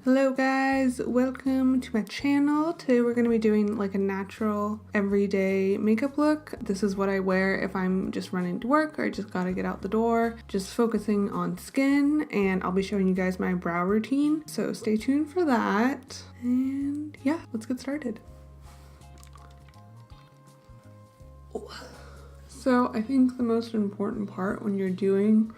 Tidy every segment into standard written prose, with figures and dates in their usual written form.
Hello guys, welcome to my channel. Today we're going to be doing like a natural everyday makeup look. This is what I wear if I'm just running to work or I just gotta get out the door, just focusing on skin, and I'll be showing you guys my brow routine. So stay tuned for that. And yeah, let's get started. So I think the most important part when you're doing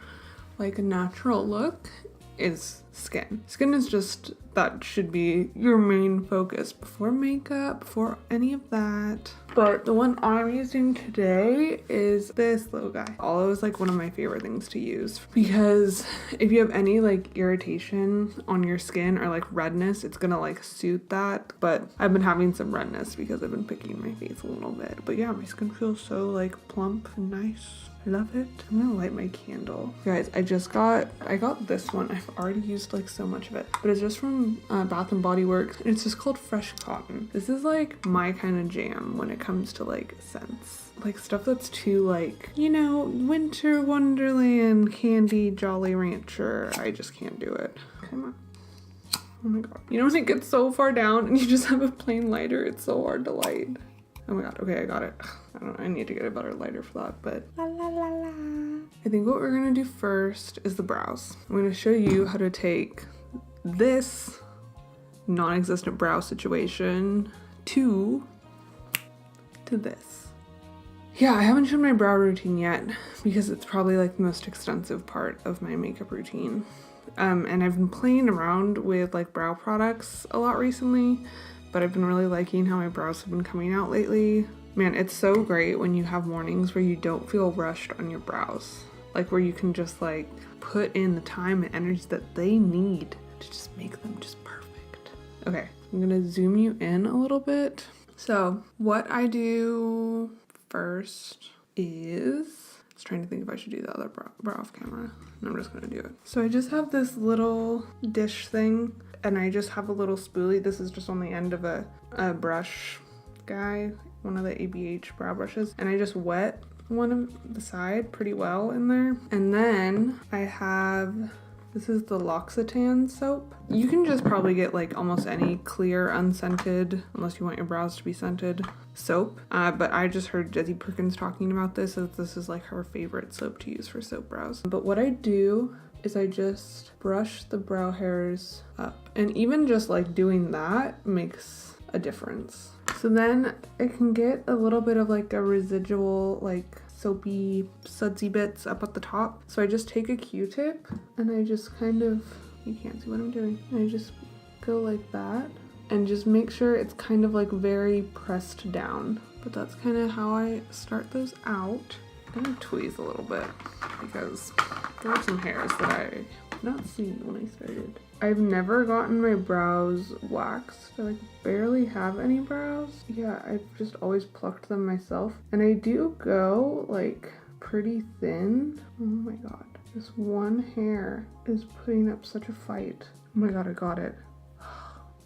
like a natural look is skin. Skin is just, that should be your main focus before makeup, before any of that. But the one I'm using today is this little guy. Aloe is like one of my favorite things to use because if you have any like irritation on your skin or like redness, it's gonna like suit that. But I've been having some redness because I've been picking my face a little bit. But yeah, my skin feels so like plump and nice. I love it. I'm gonna light my candle. Guys, I got this one. I've already used like so much of it, but it's just from Bath & Body Works. It's just called Fresh Cotton. This is like my kind of jam when it comes to like scents. Like stuff that's too like, you know, Winter Wonderland, Candy, Jolly Rancher. I just can't do it. Come on. Oh my god. You know when it gets so far down and you just have a plain lighter, it's so hard to light. Oh my god, okay, I got it. I don't know, I need to get a better lighter for that, but la la la la. I think what we're gonna do first is the brows. I'm gonna show you how to take this non-existent brow situation to this. Yeah, I haven't shown my brow routine yet because it's probably like the most extensive part of my makeup routine. And I've been playing around with like brow products a lot recently, but I've been really liking how my brows have been coming out lately. Man, it's so great when you have mornings where you don't feel rushed on your brows. Like where you can just like put in the time and energy that they need to just make them just perfect. Okay, I'm gonna zoom you in a little bit. So what I do first is, I was trying to think if I should do the other brow off camera, and I'm just gonna do it. So I just have this little dish thing, and I just have a little spoolie. This is just on the end of a brush guy, one of the ABH brow brushes, and I just wet one of the side pretty well in there. And then I have, this is the L'Occitane soap. You can just probably get like almost any clear unscented, unless you want your brows to be scented, soap. But I just heard Jessie Perkins talking about this, as this is like her favorite soap to use for soap brows. But what I do is I just brush the brow hairs up, and even just like doing that makes a difference. So then I can get a little bit of like a residual like soapy sudsy bits up at the top. So I just take a Q-tip and I just kind of, you can't see what I'm doing, I just go like that and just make sure it's kind of like very pressed down. But that's kind of how I start those out. I'm gonna tweeze a little bit because there are some hairs that I not seen when I started. I've never gotten my brows waxed. I like barely have any brows. Yeah, I've just always plucked them myself. And I do go like pretty thin. Oh my god. This one hair is putting up such a fight. Oh my god, I got it.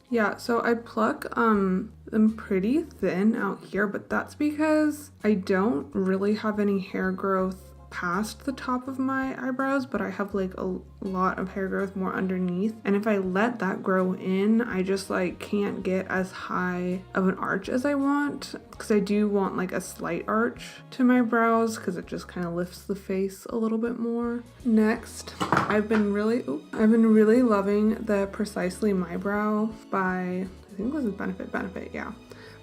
Yeah, so I pluck them pretty thin out here, but that's because I don't really have any hair growth past the top of my eyebrows, but I have like a lot of hair growth more underneath, and if I let that grow in, I just like can't get as high of an arch as I want, because I do want like a slight arch to my brows because it just kind of lifts the face a little bit more. Next, I've been really loving the Precisely My Brow by, I think this is Benefit, yeah.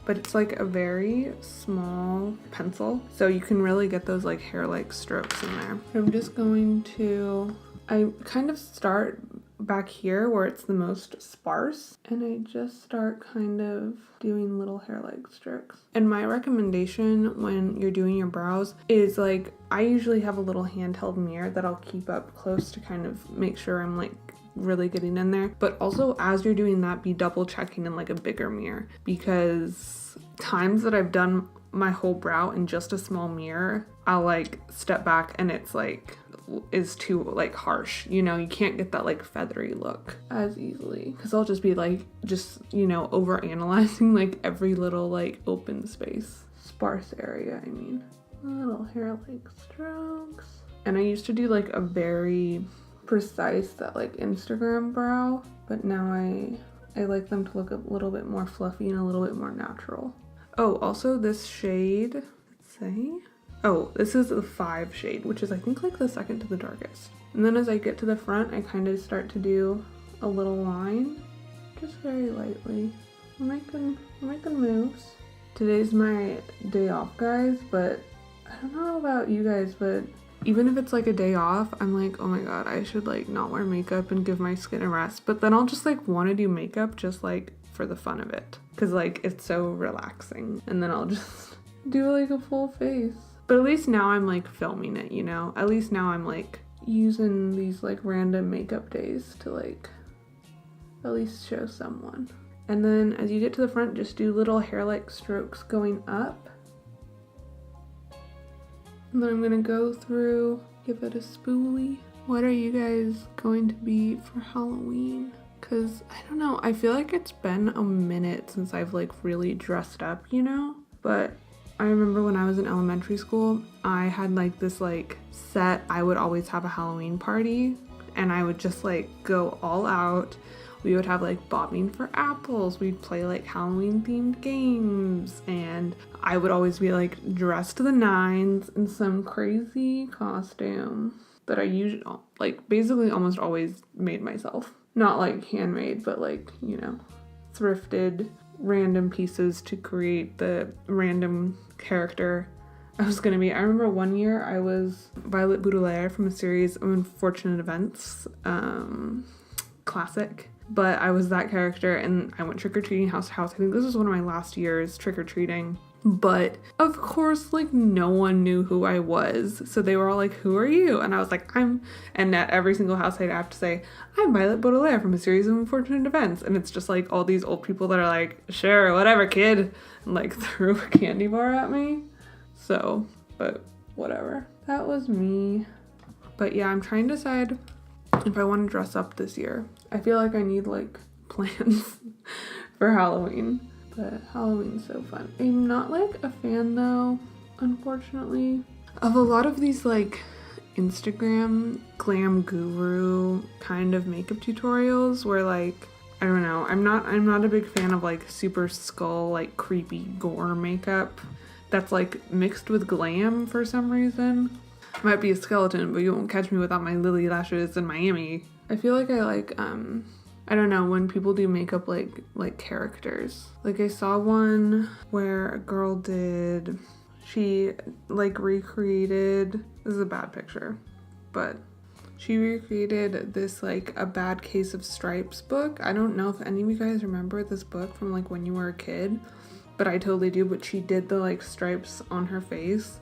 But it's like a very small pencil, so you can really get those like hair-like strokes in there. I'm just going to, I kind of start back here where it's the most sparse, and I just start kind of doing little hair-like strokes. And my recommendation when you're doing your brows is like, I usually have a little handheld mirror that I'll keep up close to kind of make sure I'm like really getting in there. But also as you're doing that, be double checking in like a bigger mirror, because times that I've done my whole brow in just a small mirror, I'll like step back and it's like is too like harsh, you know, you can't get that like feathery look as easily because I'll just be like you know, over analyzing like every little like open space, sparse area, I mean. Little hair like strokes. And I used to do like a very precise, that like Instagram brow, but now I like them to look a little bit more fluffy and a little bit more natural. Oh, also this shade, let's say, oh, this is the 5 shade, which is I think like the second to the darkest. And then as I get to the front, I kind of start to do a little line, just very lightly. I'm making moves. Today's my day off, guys, but I don't know about you guys, but even if it's like a day off, I'm like, oh my god, I should like not wear makeup and give my skin a rest. But then I'll just like want to do makeup just like for the fun of it, because like it's so relaxing. And then I'll just do like a full face. But at least now I'm like filming it, you know? At least now I'm like using these like random makeup days to like at least show someone. And then as you get to the front, just do little hair-like strokes going up. And then I'm gonna go through, give it a spoolie. What are you guys going to be for Halloween? Cause I don't know, I feel like it's been a minute since I've like really dressed up, you know? But I remember when I was in elementary school, I had like this like set, I would always have a Halloween party and I would just like go all out. We would have like bobbing for apples, we'd play like Halloween themed games, and I would always be like dressed to the nines in some crazy costume that I usually like basically almost always made myself. Not like handmade, but like, you know, thrifted random pieces to create the random character I was gonna be. I remember one year I was Violet Baudelaire from a series of Unfortunate Events, classic. But I was that character and I went trick-or-treating house to house. I think this was one of my last years trick-or-treating. But of course, like no one knew who I was. So they were all like, who are you? And I was like, and at every single house I'd have to say, I'm Violet Baudelaire from a series of Unfortunate Events. And it's just like all these old people that are like, sure, whatever, kid. And like threw a candy bar at me. So, but whatever. That was me. But yeah, I'm trying to decide if I want to dress up this year. I feel like I need like plans for Halloween, but Halloween's so fun. I'm not like a fan though, unfortunately, of a lot of these like Instagram glam guru kind of makeup tutorials where like, I don't know, I'm not a big fan of like super skull, like creepy gore makeup that's like mixed with glam for some reason. I might be a skeleton, but you won't catch me without my lily lashes in Miami. I feel like I like, I don't know, when people do makeup like characters. Like I saw one where a girl she like recreated, this is a bad picture, but she recreated this like A Bad Case of Stripes book. I don't know if any of you guys remember this book from like when you were a kid, but I totally do. But she did the like stripes on her face,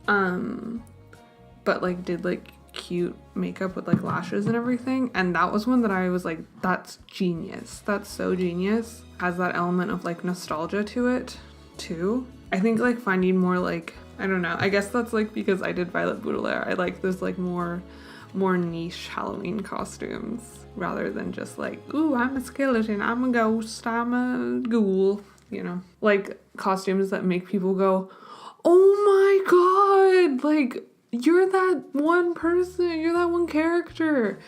but like did like cute makeup with like lashes and everything, and that was one that I was like, that's genius, that's so genius. Has that element of like nostalgia to it too. I think like finding more like, I don't know, I guess that's like because I did Violet Baudelaire, I like those like more niche Halloween costumes rather than just like, ooh, I'm a skeleton, I'm a ghost, I'm a ghoul, you know, like costumes that make people go, oh my god, like you're that one person, you're that one character,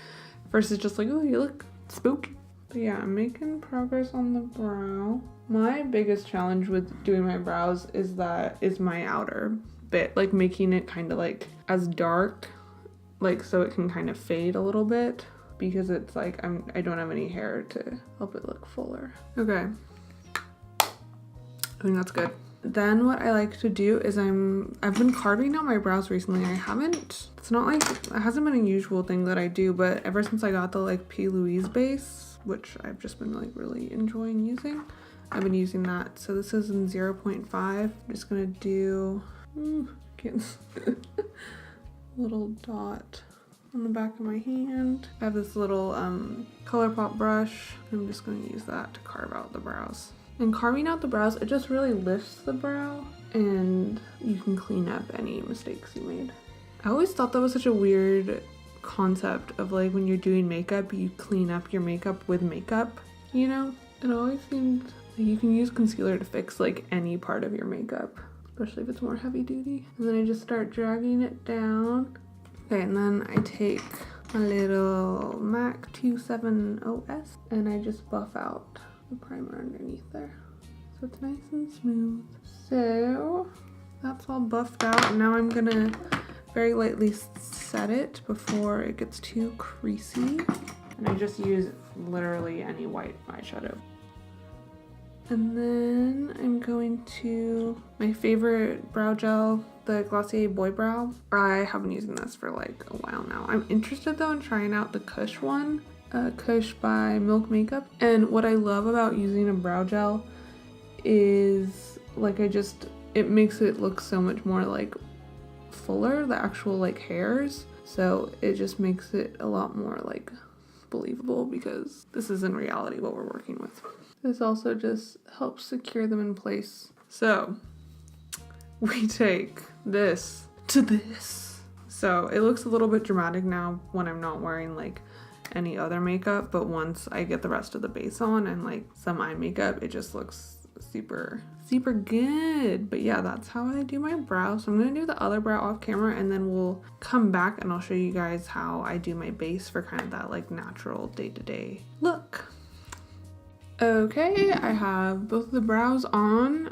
versus just like, oh, you look spooky. But yeah, I'm making progress on the brow. My biggest challenge with doing my brows is my outer bit, like making it kind of like as dark, like so it can kind of fade a little bit, because it's like I don't have any hair to help it look fuller. Okay, I think that's good. Then what I like to do is I've been carving out my brows recently. It's not like, it hasn't been a usual thing that I do, but ever since I got the like P. Louise base, which I've just been like really enjoying using, I've been using that. So this is in 0.5. I'm just gonna do little dot on the back of my hand. I have this little ColourPop brush. I'm just gonna use that to carve out the brows. And carving out the brows, it just really lifts the brow and you can clean up any mistakes you made. I always thought that was such a weird concept of like when you're doing makeup, you clean up your makeup with makeup, you know? It always seemed like you can use concealer to fix like any part of your makeup, especially if it's more heavy duty. And then I just start dragging it down. Okay, and then I take a little MAC 270S, and I just buff out the primer underneath there. So it's nice and smooth. So that's all buffed out, and now I'm gonna very lightly set it before it gets too creasy. And I just use literally any white eyeshadow. And then I'm going to my favorite brow gel, the Glossier Boy Brow. I have been using this for like a while now. I'm interested though in trying out the Kush one, Kush by Milk Makeup. And what I love about using a brow gel is like it makes it look so much more like fuller, the actual like hairs. So it just makes it a lot more like believable, because this is in reality what we're working with. This also just helps secure them in place. So we take this to this. So it looks a little bit dramatic now when I'm not wearing like any other makeup, but once I get the rest of the base on and like some eye makeup, it just looks super good. But yeah, that's how I do my brow. So I'm gonna do the other brow off camera, and then we'll come back and I'll show you guys how I do my base for kind of that like natural day-to-day look. Okay, I have both the brows on.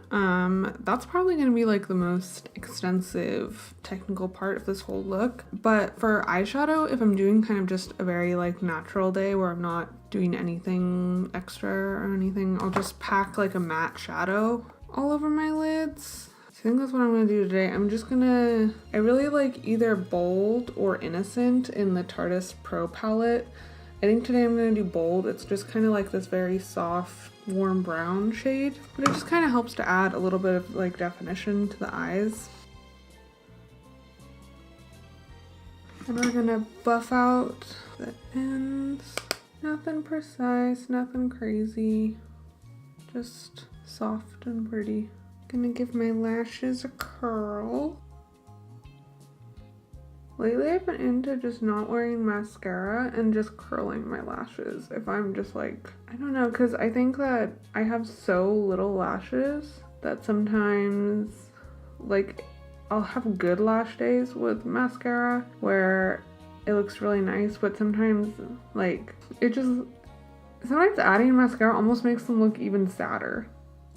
That's probably gonna be like the most extensive technical part of this whole look. But for eyeshadow, if I'm doing kind of just a very like natural day where I'm not doing anything extra or anything, I'll just pack like a matte shadow all over my lids. I think that's what I'm gonna do today. I really like either Bold or Innocent in the Tarte Pro palette. I think today I'm gonna do Bold. It's just kind of like this very soft, warm brown shade, but it just kind of helps to add a little bit of like definition to the eyes. And we're gonna buff out the ends. Nothing precise, nothing crazy, just soft and pretty. Gonna give my lashes a curl. Lately I've been into just not wearing mascara and just curling my lashes if I'm just like, I don't know, because I think that I have so little lashes that sometimes like I'll have good lash days with mascara where it looks really nice, but sometimes like sometimes adding mascara almost makes them look even sadder,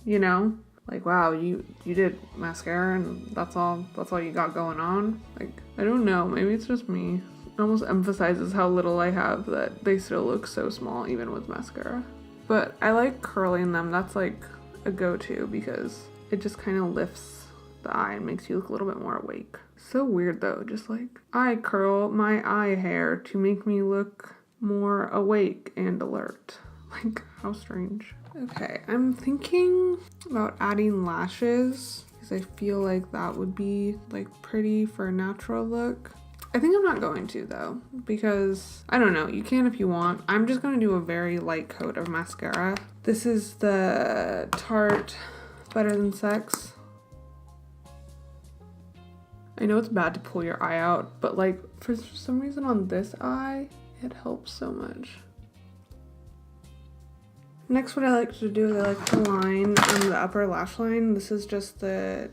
you know? Like, wow, you did mascara and that's all you got going on? Like, I don't know, maybe it's just me. It almost emphasizes how little I have that they still look so small even with mascara. But I like curling them. That's like a go-to because it just kind of lifts the eye and makes you look a little bit more awake. So weird though, just like I curl my eye hair to make me look more awake and alert. Like, how strange. Okay, I'm thinking about adding lashes because I feel like that would be like pretty for a natural look. I think I'm not going to though, because I don't know, you can if you want. I'm just gonna do a very light coat of mascara. This is the Tarte Better Than Sex. I know it's bad to pull your eye out, but like for some reason on this eye, it helps so much. Next, what I like to do is I like to line the upper lash line. This is just the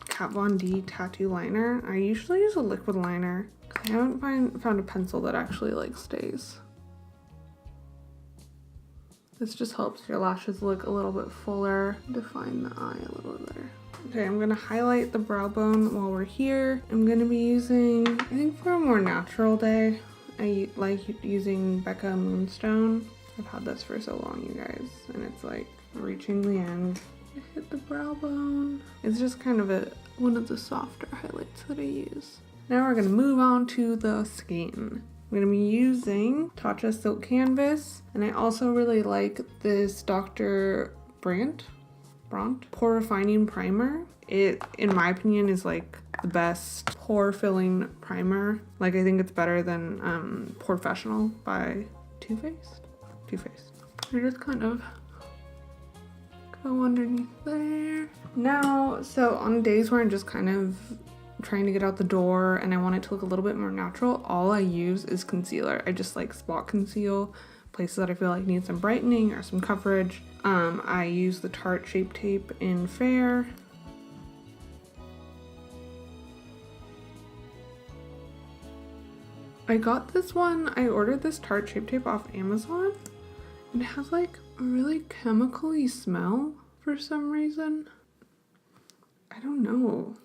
Kat Von D tattoo liner. I usually use a liquid liner because I haven't found a pencil that actually like stays. This just helps your lashes look a little bit fuller, define the eye a little bit better. Okay, I'm gonna highlight the brow bone while we're here. I'm gonna be using, I think for a more natural day, I like using Becca Moonstone. I've had this for so long, you guys, and it's like reaching the end. I hit the brow bone. It's just kind of one of the softer highlights that I use. Now we're gonna move on to the skin. I'm gonna be using Tatcha Silk Canvas, and I also really like this Dr. Brandt Pore Refining Primer. It, in my opinion, is like the best pore filling primer. Like, I think it's better than Professional by Too Faced. I just kind of go underneath there. Now, so on days where I'm just kind of trying to get out the door and I want it to look a little bit more natural, all I use is concealer. I just like spot conceal places that I feel like need some brightening or some coverage. I use the Tarte Shape Tape in Fair. I got this one, I ordered this Tarte Shape Tape off Amazon, and it has like a really chemical-y smell for some reason. I don't know.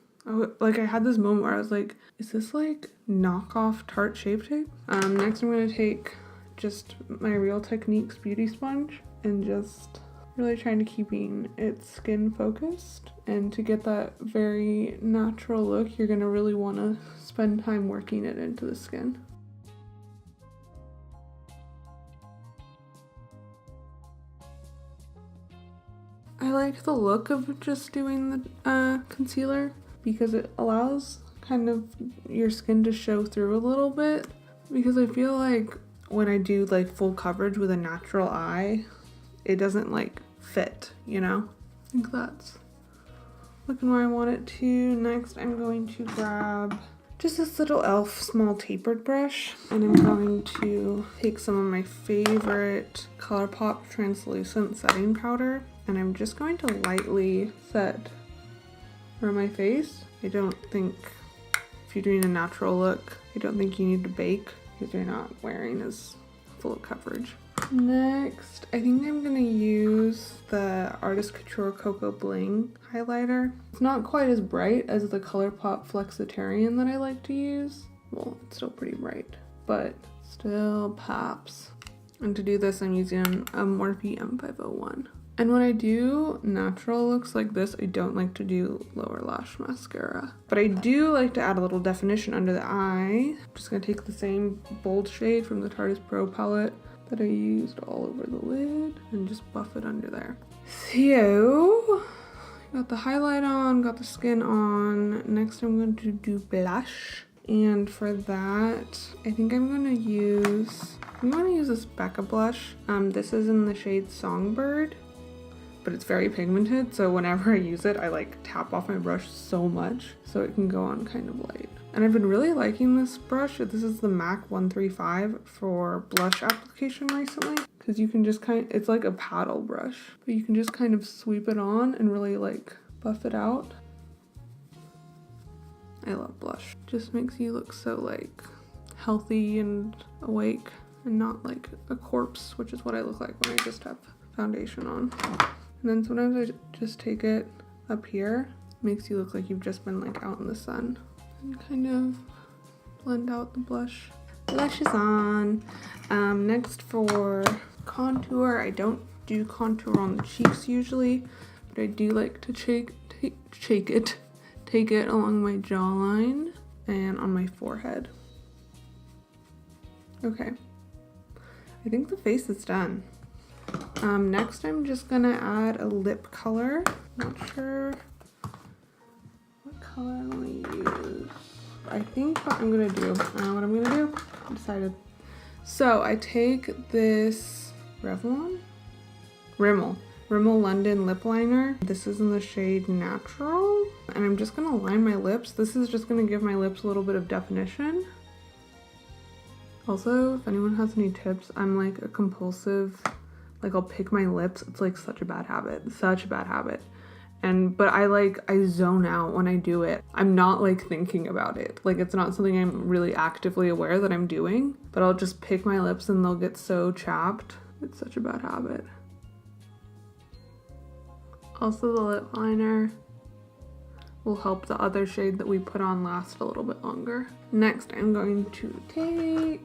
Like I had this moment where I was like, is this like knockoff Tarte Shape Tape? Next I'm gonna take just my Real Techniques beauty sponge and just really trying to keeping it skin focused. And to get that very natural look, you're gonna really wanna spend time working it into the skin. I like the look of just doing the concealer because it allows kind of your skin to show through a little bit, because I feel like when I do like full coverage with a natural eye, it doesn't like fit, you know? I think that's looking where I want it to. Next, I'm going to grab just this little e.l.f. small tapered brush, and I'm going to take some of my favorite ColourPop translucent setting powder, and I'm just going to lightly set around my face. I don't think, if you're doing a natural look, I don't think you need to bake because you're not wearing as full coverage. Next, I think I'm gonna use the Artist Couture Cocoa Bling highlighter. It's not quite as bright as the ColourPop Flexitarian that I like to use. Well, it's still pretty bright, but still pops. And to do this, I'm using a Morphe M501. And when I do natural looks like this, I don't like to do lower lash mascara. But I do like to add a little definition under the eye. I'm just gonna take the same bold shade from the Tarte Pro palette that I used all over the lid and just buff it under there. So, got the highlight on, got the skin on. Next I'm going to do blush. And for that, I think I'm gonna use this Becca blush. This is in the shade Songbird, but it's very pigmented, so whenever I use it, I like tap off my brush so much so it can go on kind of light. And I've been really liking this brush. This is the MAC 135 for blush application recently, because you can just it's like a paddle brush, but you can just kind of sweep it on and really like buff it out. I love blush. Just makes you look so like healthy and awake and not like a corpse, which is what I look like when I just have foundation on. And then sometimes I just take it up here. Makes you look like you've just been like out in the sun. And kind of blend out the blush. Blush is on. Next for contour, I don't do contour on the cheeks usually, but I do like to take it along my jawline and on my forehead. Okay, I think the face is done. Next I'm just gonna add a lip color. Not sure what color I'm gonna use. I think what I'm gonna do, I decided. So I take this Rimmel London lip liner. This is in the shade Natural, and I'm just gonna line my lips. This is just gonna give my lips a little bit of definition. Also, if anyone has any tips, I'm like a compulsive, like I'll pick my lips. It's like such a bad habit, but I zone out when I do it. I'm not like thinking about it. Like it's not something I'm really actively aware that I'm doing, but I'll just pick my lips and they'll get so chapped. It's such a bad habit. Also, the lip liner will help the other shade that we put on last a little bit longer. Next, I'm going to take,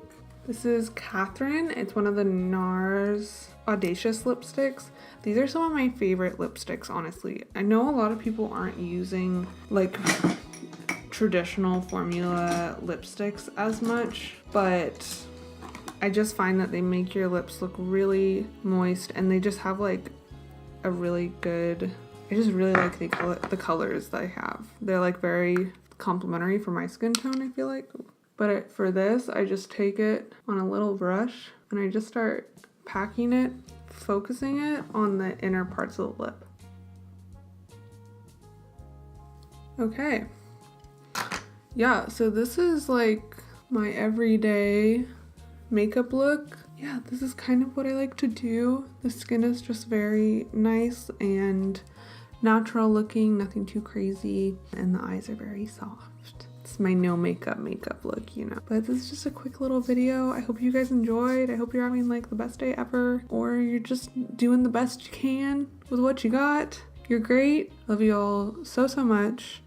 this is Catherine. It's one of the NARS Audacious lipsticks. These are some of my favorite lipsticks, honestly. I know a lot of people aren't using like traditional formula lipsticks as much, but I just find that they make your lips look really moist, and they just have like a really good, I just really like the colors that I have. They're like very complimentary for my skin tone, I feel like. But for this, I just take it on a little brush and I just start packing it, focusing it on the inner parts of the lip. Okay. Yeah, so this is like my everyday makeup look. Yeah, this is kind of what I like to do. The skin is just very nice and natural looking, nothing too crazy, and the eyes are very soft. It's It's my no makeup look, you know. But this is just a quick little video. I hope you guys enjoyed. I hope you're having like the best day ever, or you're just doing the best you can with what you got. You're great. Love you all so much.